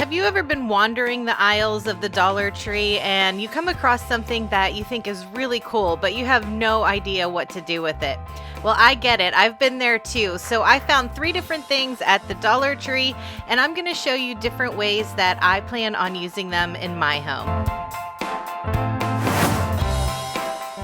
Have you ever been wandering the aisles of the Dollar Tree and you come across something that you think is really cool, but you have no idea what to do with it? Well, I get it. I've been there too. So I found 3 different things at the Dollar Tree, and I'm going to show you different ways that I plan on using them in my home.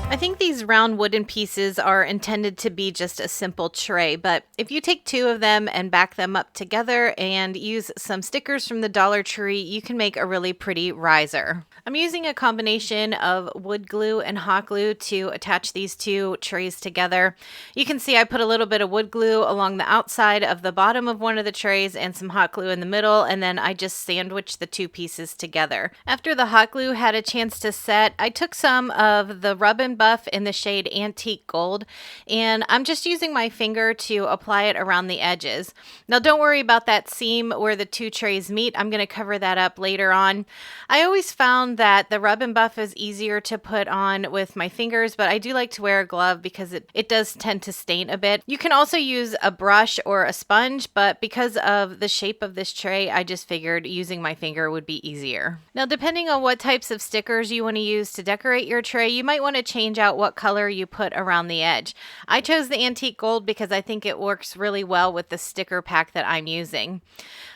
I think these round wooden pieces are intended to be just a simple tray, but if you take 2 of them and back them up together and use some stickers from the Dollar Tree, you can make a really pretty riser. I'm using a combination of wood glue and hot glue to attach these 2 trays together. You can see I put a little bit of wood glue along the outside of the bottom of one of the trays and some hot glue in the middle, and then I just sandwiched the 2 pieces together. After the hot glue had a chance to set, I took some of the rub and buff in the shade Antique Gold, and I'm just using my finger to apply it around the edges. Now don't worry about that seam where the 2 trays meet. I'm going to cover that up later on. I always found that the rub and buff is easier to put on with my fingers, but I do like to wear a glove because it does tend to stain a bit. You can also use a brush or a sponge, but because of the shape of this tray, I just figured using my finger would be easier. Now, depending on what types of stickers you want to use to decorate your tray, you might want to change out what color you put around the edge. I chose the Antique Gold because I think it works really well with the sticker pack that I'm using.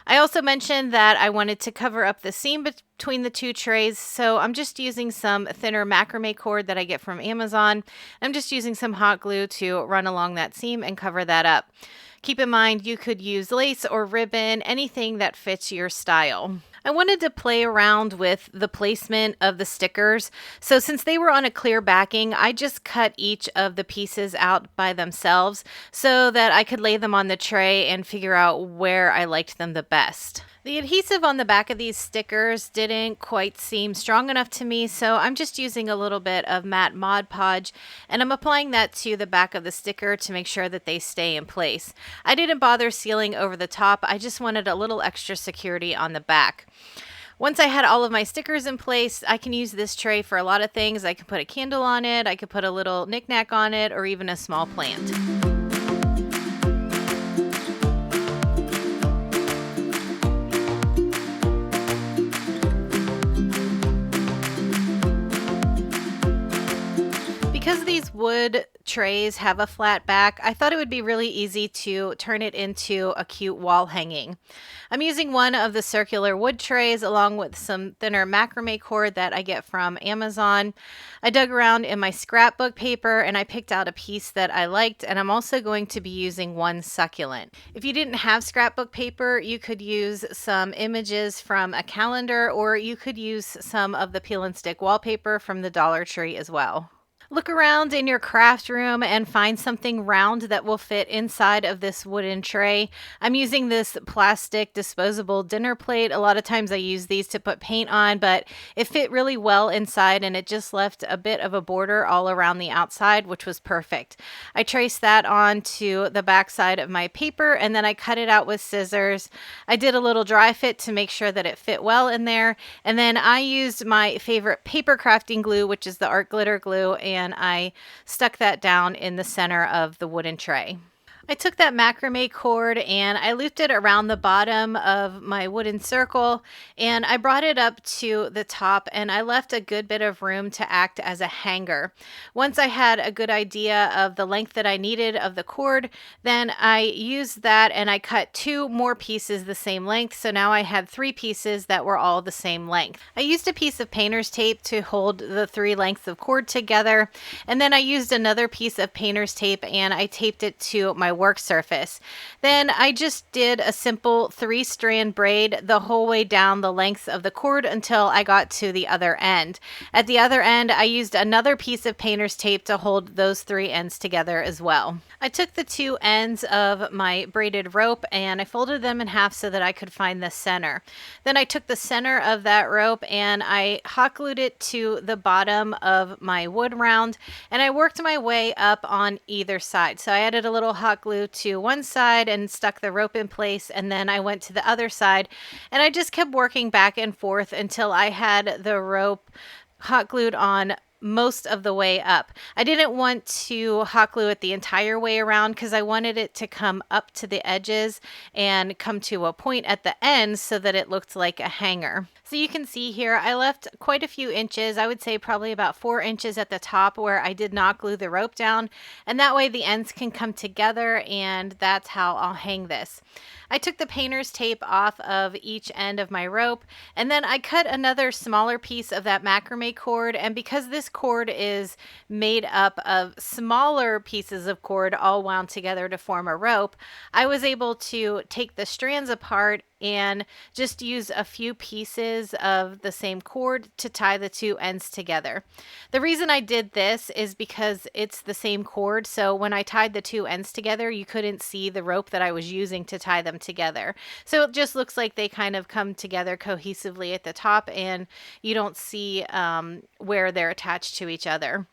I also mentioned that I wanted to cover up the seam between the 2 trays, so I'm just using some thinner macrame cord that I get from Amazon. I'm just using some hot glue to run along that seam and cover that up. Keep in mind you could use lace or ribbon, anything that fits your style. I wanted to play around with the placement of the stickers, so since they were on a clear backing, I just cut each of the pieces out by themselves so that I could lay them on the tray and figure out where I liked them the best. The adhesive on the back of these stickers didn't quite seem strong enough to me, so I'm just using a little bit of matte Mod Podge, and I'm applying that to the back of the sticker to make sure that they stay in place. I didn't bother sealing over the top, I just wanted a little extra security on the back. Once I had all of my stickers in place, I can use this tray for a lot of things. I can put a candle on it, I could put a little knickknack on it, or even a small plant. Because these wood trays have a flat back, I thought it would be really easy to turn it into a cute wall hanging. I'm using one of the circular wood trays along with some thinner macrame cord that I get from Amazon. I dug around in my scrapbook paper and I picked out a piece that I liked, and I'm also going to be using one succulent. If you didn't have scrapbook paper, you could use some images from a calendar, or you could use some of the peel and stick wallpaper from the Dollar Tree as well. Look around in your craft room and find something round that will fit inside of this wooden tray. I'm using this plastic disposable dinner plate. A lot of times I use these to put paint on, but it fit really well inside and it just left a bit of a border all around the outside, which was perfect. I traced that onto the back side of my paper and then I cut it out with scissors. I did a little dry fit to make sure that it fit well in there, and then I used my favorite paper crafting glue, which is the art glitter glue, and I stuck that down in the center of the wooden tray. I took that macrame cord and I looped it around the bottom of my wooden circle, and I brought it up to the top, and I left a good bit of room to act as a hanger. Once I had a good idea of the length that I needed of the cord, then I used that and I cut 2 more pieces the same length, so now I had 3 pieces that were all the same length. I used a piece of painter's tape to hold the 3 lengths of cord together, and then I used another piece of painter's tape and I taped it to my work surface. Then I just did a simple 3-strand braid the whole way down the length of the cord until I got to the other end. At the other end, I used another piece of painter's tape to hold those 3 ends together as well. I took the 2 ends of my braided rope and I folded them in half so that I could find the center. Then I took the center of that rope and I hot glued it to the bottom of my wood round, and I worked my way up on either side. So I added a little hot glue to one side and stuck the rope in place, and then I went to the other side and I just kept working back and forth until I had the rope hot glued on most of the way up. I didn't want to hot glue it the entire way around because I wanted it to come up to the edges and come to a point at the end so that it looked like a hanger. So you can see here, I left quite a few inches. I would say probably about 4 inches at the top where I did not glue the rope down. And that way the ends can come together, and that's how I'll hang this. I took the painter's tape off of each end of my rope, and then I cut another smaller piece of that macrame cord. And because this cord is made up of smaller pieces of cord all wound together to form a rope, I was able to take the strands apart and just use a few pieces of the same cord to tie the two ends together. The reason I did this is because it's the same cord, so when I tied the two ends together, you couldn't see the rope that I was using to tie them together. So it just looks like they kind of come together cohesively at the top, and you don't see where they're attached to each other.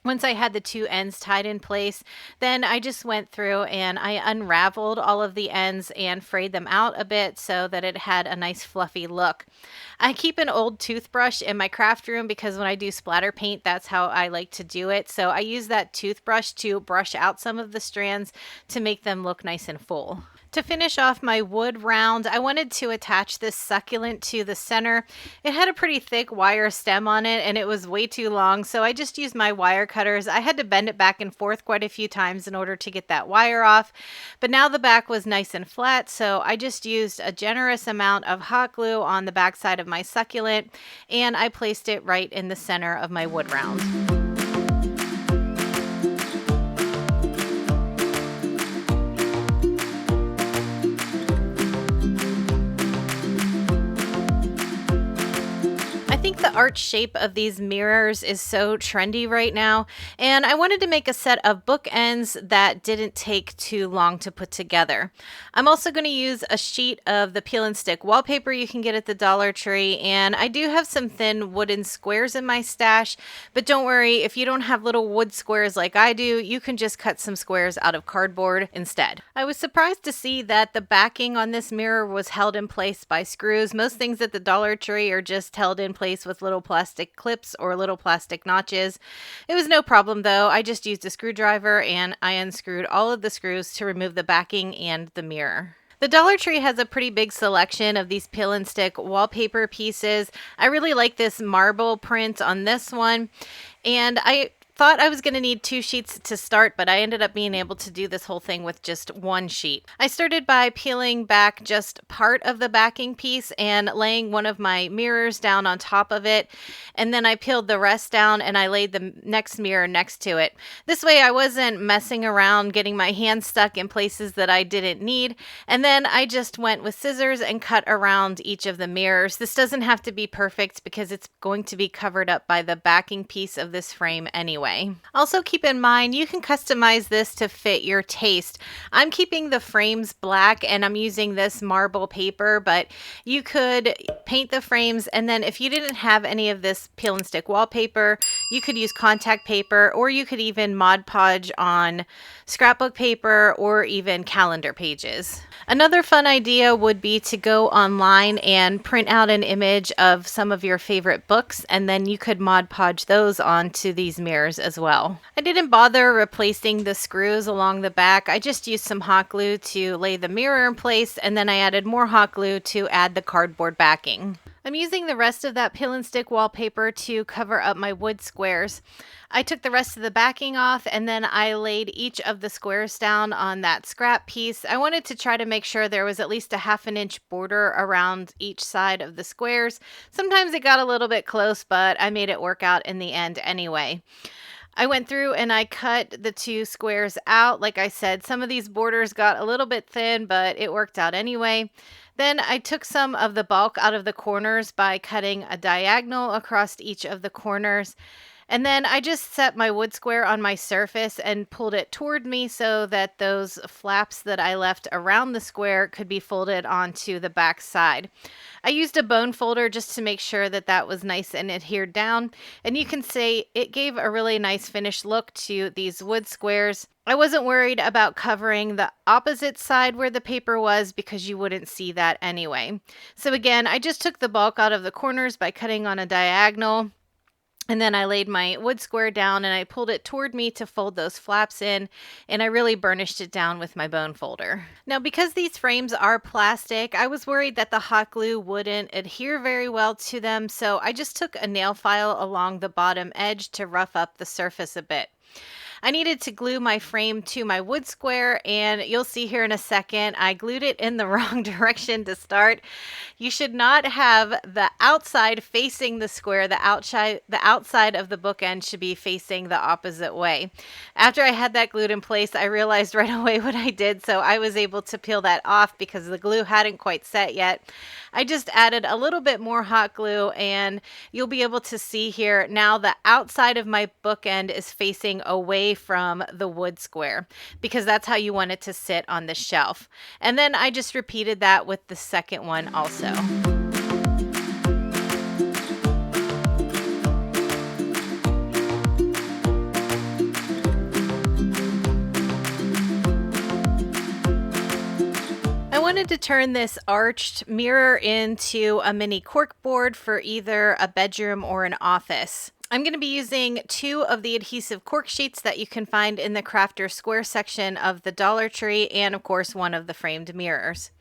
Once I had the two ends tied in place, then I just went through and I unraveled all of the ends and frayed them out a bit so that it had a nice fluffy look. I keep an old toothbrush in my craft room because when I do splatter paint, that's how I like to do it. So I use that toothbrush to brush out some of the strands to make them look nice and full. To finish off my wood round, I wanted to attach this succulent to the center. It had a pretty thick wire stem on it and it was way too long, so I just used my wire cutters. I had to bend it back and forth quite a few times in order to get that wire off, but now the back was nice and flat, so I just used a generous amount of hot glue on the back side of my succulent and I placed it right in the center of my wood round. I think the arch shape of these mirrors is so trendy right now, and I wanted to make a set of bookends that didn't take too long to put together. I'm also going to use a sheet of the peel and stick wallpaper you can get at the Dollar Tree, and I do have some thin wooden squares in my stash, but don't worry, if you don't have little wood squares like I do, you can just cut some squares out of cardboard instead. I was surprised to see that the backing on this mirror was held in place by screws. Most things at the Dollar Tree are just held in place with little plastic clips or little plastic notches. It was no problem though. I just used a screwdriver and I unscrewed all of the screws to remove the backing and the mirror. The Dollar Tree has a pretty big selection of these peel and stick wallpaper pieces. I really like this marble print on this one, and I thought I was going to need 2 sheets to start, but I ended up being able to do this whole thing with just 1 sheet. I started by peeling back just part of the backing piece and laying one of my mirrors down on top of it, and then I peeled the rest down and I laid the next mirror next to it. This way I wasn't messing around getting my hands stuck in places that I didn't need, and then I just went with scissors and cut around each of the mirrors. This doesn't have to be perfect because it's going to be covered up by the backing piece of this frame anyway. Also keep in mind, you can customize this to fit your taste. I'm keeping the frames black and I'm using this marble paper, but you could paint the frames, and then if you didn't have any of this peel and stick wallpaper, you could use contact paper, or you could even Mod Podge on scrapbook paper or even calendar pages. Another fun idea would be to go online and print out an image of some of your favorite books, and then you could Mod Podge those onto these mirrors as well. I didn't bother replacing the screws along the back. I just used some hot glue to lay the mirror in place, and then I added more hot glue to add the cardboard backing. I'm using the rest of that peel and stick wallpaper to cover up my wood squares. I took the rest of the backing off and then I laid each of the squares down on that scrap piece. I wanted to try to make sure there was at least a 1/2 inch border around each side of the squares. Sometimes it got a little bit close, but I made it work out in the end anyway. I went through and I cut the 2 squares out. Like I said, some of these borders got a little bit thin, but it worked out anyway. Then I took some of the bulk out of the corners by cutting a diagonal across each of the corners. And then I just set my wood square on my surface and pulled it toward me so that those flaps that I left around the square could be folded onto the back side. I used a bone folder just to make sure that that was nice and adhered down. And you can see it gave a really nice finished look to these wood squares. I wasn't worried about covering the opposite side where the paper was because you wouldn't see that anyway. So again, I just took the bulk out of the corners by cutting on a diagonal. And then I laid my wood square down and I pulled it toward me to fold those flaps in, and I really burnished it down with my bone folder. Now, because these frames are plastic, I was worried that the hot glue wouldn't adhere very well to them, so I just took a nail file along the bottom edge to rough up the surface a bit. I needed to glue my frame to my wood square, and you'll see here in a second, I glued it in the wrong direction to start. You should not have the outside facing the square. The outside of the bookend should be facing the opposite way. After I had that glued in place, I realized right away what I did, so I was able to peel that off because the glue hadn't quite set yet. I just added a little bit more hot glue, and you'll be able to see here now the outside of my bookend is facing away from the wood square because that's how you want it to sit on the shelf. And then I just repeated that with the second one also. I wanted to turn this arched mirror into a mini cork board for either a bedroom or an office. I'm going to be using 2 of the adhesive cork sheets that you can find in the Crafter Square section of the Dollar Tree, and of course one of the framed mirrors.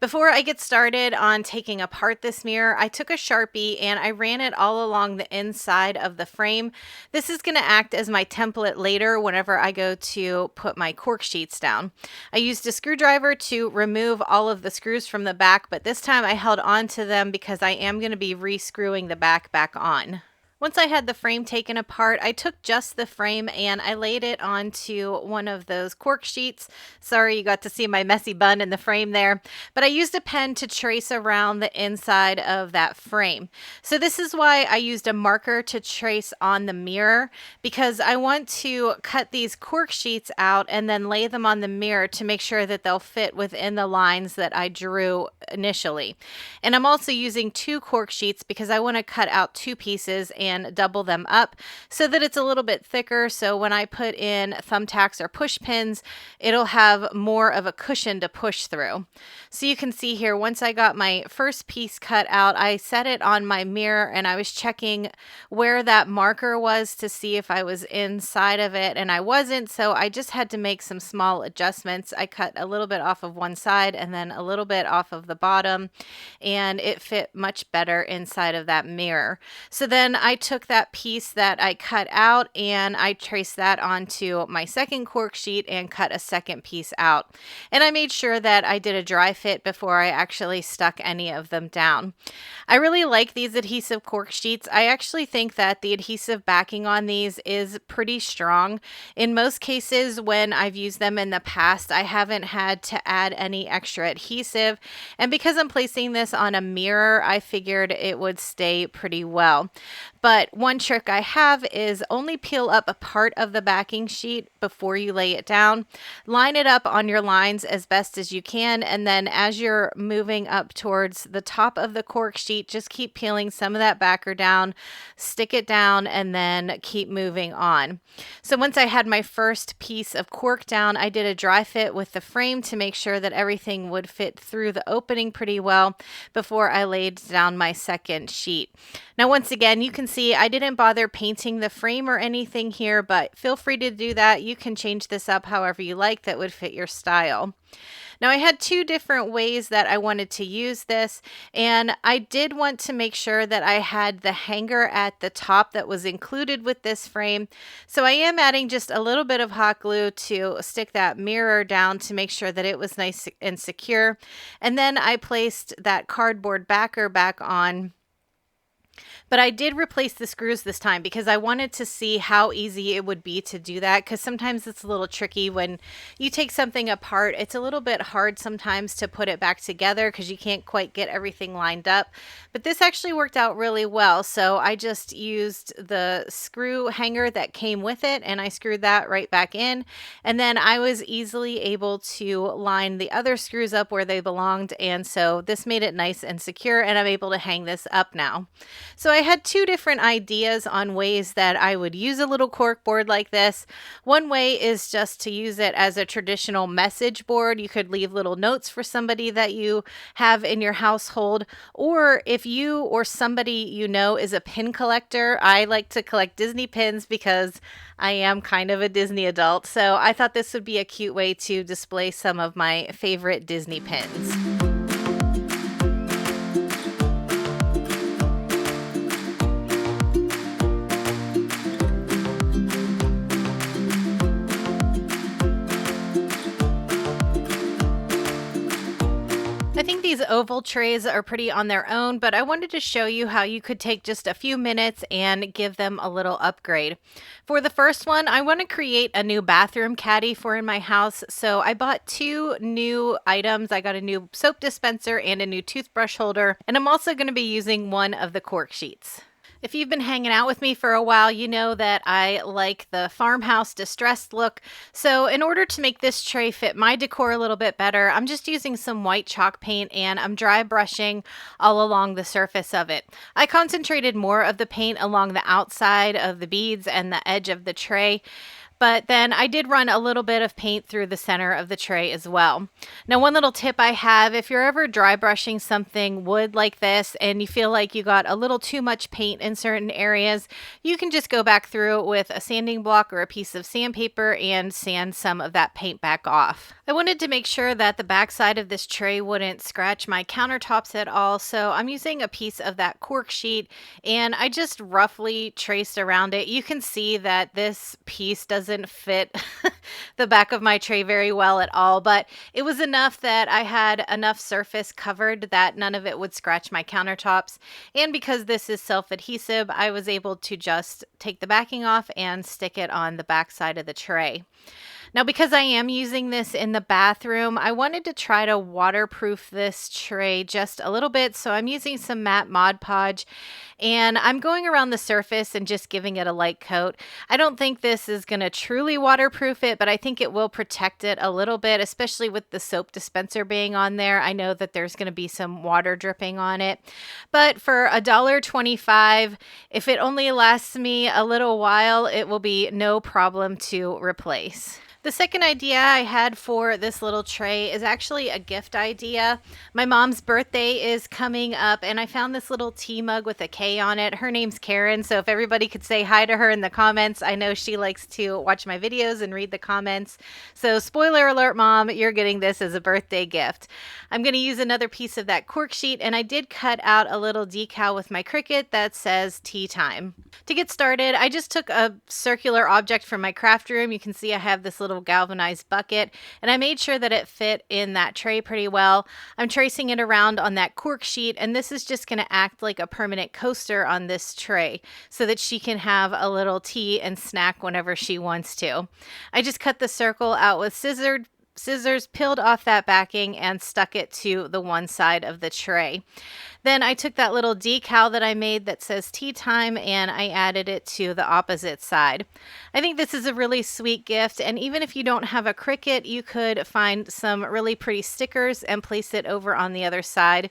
Before I get started on taking apart this mirror, I took a Sharpie and I ran it all along the inside of the frame. This is going to act as my template later whenever I go to put my cork sheets down. I used a screwdriver to remove all of the screws from the back, but this time I held on to them because I am going to be re-screwing the back on. Once I had the frame taken apart, I took just the frame and I laid it onto one of those cork sheets. Sorry you got to see my messy bun in the frame there, but I used a pen to trace around the inside of that frame. So this is why I used a marker to trace on the mirror, because I want to cut these cork sheets out and then lay them on the mirror to make sure that they'll fit within the lines that I drew initially. And I'm also using 2 cork sheets because I want to cut out 2 pieces and double them up so that it's a little bit thicker, so when I put in thumbtacks or push pins, it'll have more of a cushion to push through. So you can see here, once I got my first piece cut out, I set it on my mirror and I was checking where that marker was to see if I was inside of it, and I wasn't, so I just had to make some small adjustments. I cut a little bit off of one side and then a little bit off of the bottom, and it fit much better inside of that mirror. So then I took that piece that I cut out and I traced that onto my second cork sheet and cut a second piece out. And I made sure that I did a dry fit before I actually stuck any of them down. I really like these adhesive cork sheets. I actually think that the adhesive backing on these is pretty strong. In most cases, when I've used them in the past, I haven't had to add any extra adhesive. And because I'm placing this on a mirror, I figured it would stay pretty well. But one trick I have is only peel up a part of the backing sheet before you lay it down. Line it up on your lines as best as you can, and then as you're moving up towards the top of the cork sheet, just keep peeling some of that backer down, stick it down, and then keep moving on. So once I had my first piece of cork down, I did a dry fit with the frame to make sure that everything would fit through the opening pretty well before I laid down my second sheet. Now, once again, you can see I didn't bother painting the frame or anything here, but feel free to do that. You can change this up however you like that would fit your style. Now, I had 2 different ways that I wanted to use this, and I did want to make sure that I had the hanger at the top that was included with this frame. So I am adding just a little bit of hot glue to stick that mirror down to make sure that it was nice and secure. And then I placed that cardboard backer back on. But I did replace the screws this time because I wanted to see how easy it would be to do that, because sometimes it's a little tricky when you take something apart. It's a little bit hard sometimes to put it back together because you can't quite get everything lined up. But this actually worked out really well. So I just used the screw hanger that came with it and I screwed that right back in. And then I was easily able to line the other screws up where they belonged. And so this made it nice and secure, and I'm able to hang this up now. So I had two different ideas on ways that I would use a little cork board like this. One way is just to use it as a traditional message board. You could leave little notes for somebody that you have in your household, or if you or somebody you know is a pin collector. I like to collect Disney pins because I am kind of a Disney adult, so I thought this would be a cute way to display some of my favorite Disney pins. I think these oval trays are pretty on their own, but I wanted to show you how you could take just a few minutes and give them a little upgrade. For the first one, I want to create a new bathroom caddy for in my house, so I bought two new items. I got a new soap dispenser and a new toothbrush holder, and I'm also going to be using one of the cork sheets. If you've been hanging out with me for a while, you know that I like the farmhouse distressed look. So in order to make this tray fit my decor a little bit better, I'm just using some white chalk paint and I'm dry brushing all along the surface of it. I concentrated more of the paint along the outside of the beads and the edge of the tray. But then I did run a little bit of paint through the center of the tray as well. Now, one little tip I have, if you're ever dry brushing something wood like this and you feel like you got a little too much paint in certain areas, you can just go back through with a sanding block or a piece of sandpaper and sand some of that paint back off. I wanted to make sure that the back side of this tray wouldn't scratch my countertops at all, so I'm using a piece of that cork sheet and I just roughly traced around it. You can see that this piece doesn't fit the back of my tray very well at all, but it was enough that I had enough surface covered that none of it would scratch my countertops. And because this is self-adhesive, I was able to just take the backing off and stick it on the back side of the tray. Now, because I am using this in the bathroom, I wanted to try to waterproof this tray just a little bit. So I'm using some matte Mod Podge and I'm going around the surface and just giving it a light coat. I don't think this is going to truly waterproof it, but I think it will protect it a little bit, especially with the soap dispenser being on there. I know that there's going to be some water dripping on it, but for $1.25, if it only lasts me a little while, it will be no problem to replace. The second idea I had for this little tray is actually a gift idea. My mom's birthday is coming up and I found this little tea mug with a K on it. Her name's Karen, so if everybody could say hi to her in the comments. I know she likes to watch my videos and read the comments. So spoiler alert, Mom, you're getting this as a birthday gift. I'm going to use another piece of that cork sheet and I did cut out a little decal with my Cricut that says tea time. To get started, I just took a circular object from my craft room. You can see I have this little galvanized bucket and I made sure that it fit in that tray pretty well. I'm tracing it around on that cork sheet and this is just going to act like a permanent coaster on this tray so that she can have a little tea and snack whenever she wants to. I just cut the circle out with scissors, peeled off that backing and stuck it to the one side of the tray. Then I took that little decal that I made that says tea time and I added it to the opposite side. I think this is a really sweet gift, and even if you don't have a Cricut, you could find some really pretty stickers and place it over on the other side.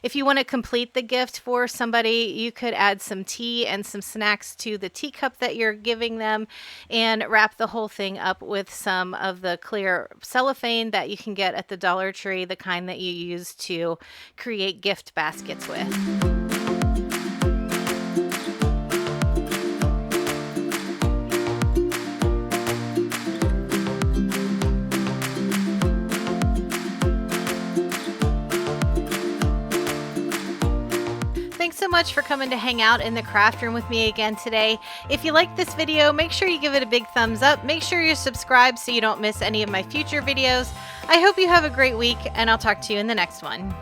If you want to complete the gift for somebody, you could add some tea and some snacks to the teacup that you're giving them and wrap the whole thing up with some of the clear cellophane that you can get at the Dollar Tree, the kind that you use to create gift baskets with. Thanks so much for coming to hang out in the craft room with me again today. If you like this video, make sure you give it a big thumbs up. Make sure you're subscribed so you don't miss any of my future videos. I hope you have a great week, and I'll talk to you in the next one.